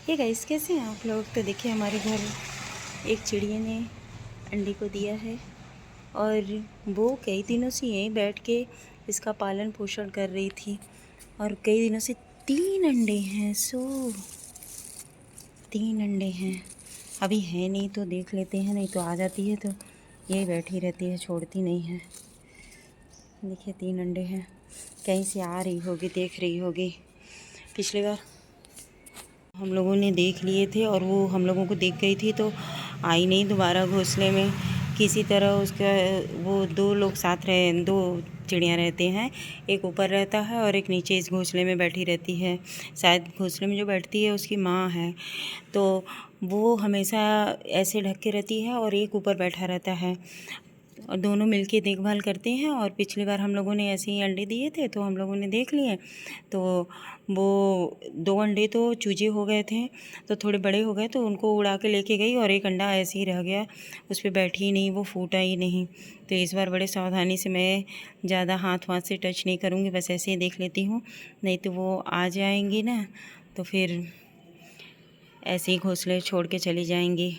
Hey guys, कैसे हैं आप लोग। तो देखिए हमारे घर एक चिड़िया ने अंडे को दिया है और वो कई दिनों से यहीं बैठ के इसका पालन पोषण कर रही थी और कई दिनों से 3 अंडे हैं। 3 अंडे हैं। अभी है नहीं तो देख लेते हैं, नहीं तो आ जाती है तो यही बैठी रहती है, छोड़ती नहीं है। देखिए 3 अंडे हैं, कहीं से आ रही होगी, देख रही होगी। पिछली बार हम लोगों ने देख लिए थे और वो हम लोगों को देख गई थी तो आई नहीं दोबारा घोंसले में। किसी तरह उसका वो 2 लोग साथ रहे, 2 चिड़ियाँ रहते हैं, एक ऊपर रहता है और एक नीचे इस घोंसले में बैठी रहती है। शायद घोंसले में जो बैठती है उसकी माँ है, तो वो हमेशा ऐसे ढक के रहती है और एक ऊपर बैठा रहता है और दोनों मिलके देखभाल करते हैं। और पिछली बार हम लोगों ने ऐसे ही अंडे दिए थे तो हम लोगों ने देख लिए, तो वो 2 अंडे तो चूजे हो गए थे, तो थोड़े बड़े हो गए तो उनको उड़ा के लेके गई और एक अंडा ऐसे ही रह गया, उस पर बैठी ही नहीं, वो फूटा ही नहीं। तो इस बार बड़े सावधानी से, मैं ज़्यादा हाथ से टच नहीं करूँगी, बस ऐसे ही देख लेती हूँ, नहीं तो वो आ जाएंगी ना तो फिर ऐसे ही घोंसले छोड़ के चली जाएंगी।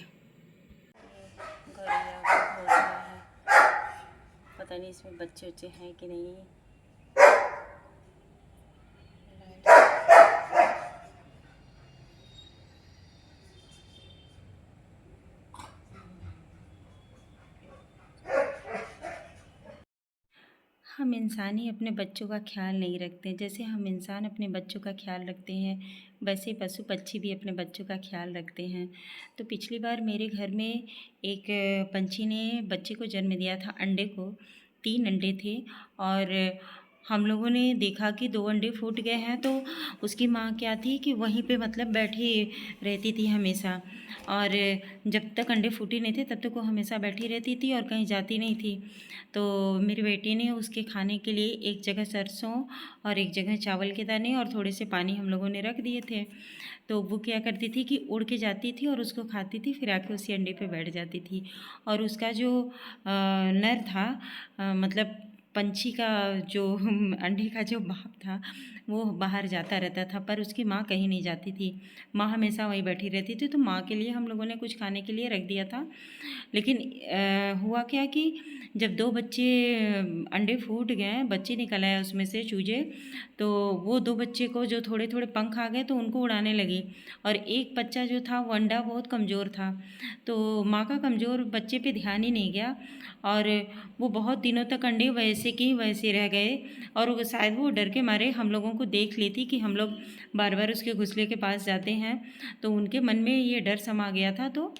पता नहीं इसमें बच्चे वच्चे हैं कि नहीं। हम इंसान ही अपने बच्चों का ख्याल नहीं रखते। जैसे हम इंसान अपने बच्चों का ख्याल रखते हैं, वैसे पशु पक्षी भी अपने बच्चों का ख्याल रखते हैं। तो पिछली बार मेरे घर में एक पंछी ने बच्चे को जन्म दिया था, अंडे को। 3 अंडे थे और हम लोगों ने देखा कि 2 अंडे फूट गए हैं, तो उसकी माँ क्या थी कि वहीं पे मतलब बैठी रहती थी हमेशा, और जब तक अंडे फूटे नहीं थे तब तक वो हमेशा बैठी रहती थी और कहीं जाती नहीं थी। तो मेरी बेटी ने उसके खाने के लिए एक जगह सरसों और एक जगह चावल के दाने और थोड़े से पानी हम लोगों ने रख दिए थे। तो वो क्या करती थी कि उड़ के जाती थी और उसको खाती थी, फिर आके उसी अंडे पे बैठ जाती थी। और उसका जो नर था, मतलब पंछी का जो अंडे का जो बाप था, वो बाहर जाता रहता था, पर उसकी माँ कहीं नहीं जाती थी। माँ हमेशा वहीं बैठी रहती थी। तो माँ के लिए हम लोगों ने कुछ खाने के लिए रख दिया था। लेकिन हुआ क्या कि जब 2 बच्चे अंडे फूट गए, बच्चे निकल आए उसमें से चूजे, तो वो 2 बच्चे को जो थोड़े थोड़े पंख आ गए तो उनको उड़ाने लगी। और एक बच्चा जो था वो अंडा बहुत कमज़ोर था, तो माँ का कमज़ोर बच्चे पे ध्यान ही नहीं गया और वो बहुत दिनों तक अंडे वैसे के वैसे रह गए। और वो शायद वो डर के मारे हम लोगों को देख लेती कि हम लोग बार बार उसके घोंसले के पास जाते हैं, तो उनके मन में ये डर समा गया था। तो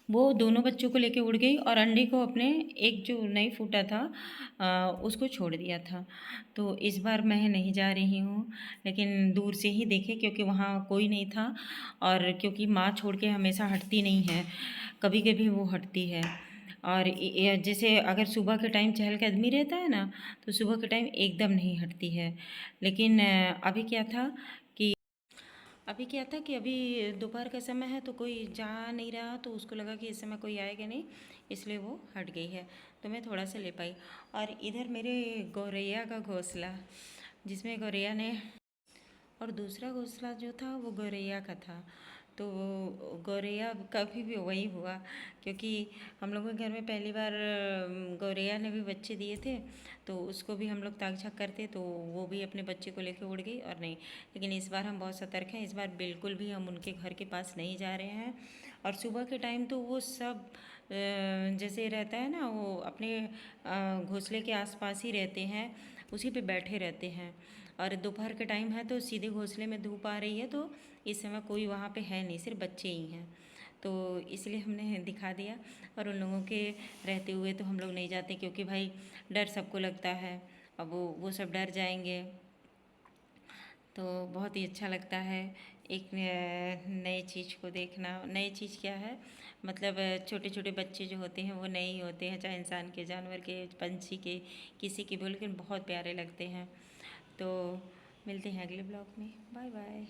वो दोनों बच्चों को लेके उड़ गई और अंडे को अपने, एक जो नहीं फूटा था उसको छोड़ दिया था। तो इस बार मैं नहीं जा रही हूँ, लेकिन दूर से ही देखे क्योंकि वहाँ कोई नहीं था, और क्योंकि माँ छोड़ के हमेशा हटती नहीं है, कभी कभी वो हटती है। और जैसे अगर सुबह के टाइम चहलकदमी रहता है ना, तो सुबह के टाइम एकदम नहीं हटती है। लेकिन अभी दोपहर का समय है तो कोई जा नहीं रहा, तो उसको लगा कि इस समय कोई आएगा नहीं, इसलिए वो हट गई है, तो मैं थोड़ा सा ले पाई। और इधर मेरे गौरैया का घोंसला, जिसमें गौरैया ने, और दूसरा घोंसला जो था वो गौरैया का था। तो गौरैया का भी वही हुआ, क्योंकि हम लोगों के घर में पहली बार गौरैया ने भी बच्चे दिए थे, तो उसको भी हम लोग ताक झाक करते, तो वो भी अपने बच्चे को लेके उड़ गई और नहीं। लेकिन इस बार हम बहुत सतर्क हैं, इस बार बिल्कुल भी हम उनके घर के पास नहीं जा रहे हैं। और सुबह के टाइम तो वो सब जैसे रहता है ना, वो अपने घोंसले के आसपास ही रहते हैं, उसी पे बैठे रहते हैं। और दोपहर के टाइम है तो सीधे घोंसले में धूप आ रही है, तो इस समय कोई वहाँ पे है नहीं, सिर्फ बच्चे ही हैं, तो इसलिए हमने दिखा दिया। और उन लोगों के रहते हुए तो हम लोग नहीं जाते, क्योंकि भाई डर सबको लगता है, अब वो सब डर जाएंगे। तो बहुत ही अच्छा लगता है एक नई चीज़ को देखना। नई चीज़ क्या है, मतलब छोटे छोटे बच्चे जो होते हैं वो नए ही होते हैं, चाहे इंसान के, जानवर के, पंछी के, किसी के भी, लेकिन बहुत प्यारे लगते हैं। तो मिलते हैं अगले ब्लॉग में। Bye bye.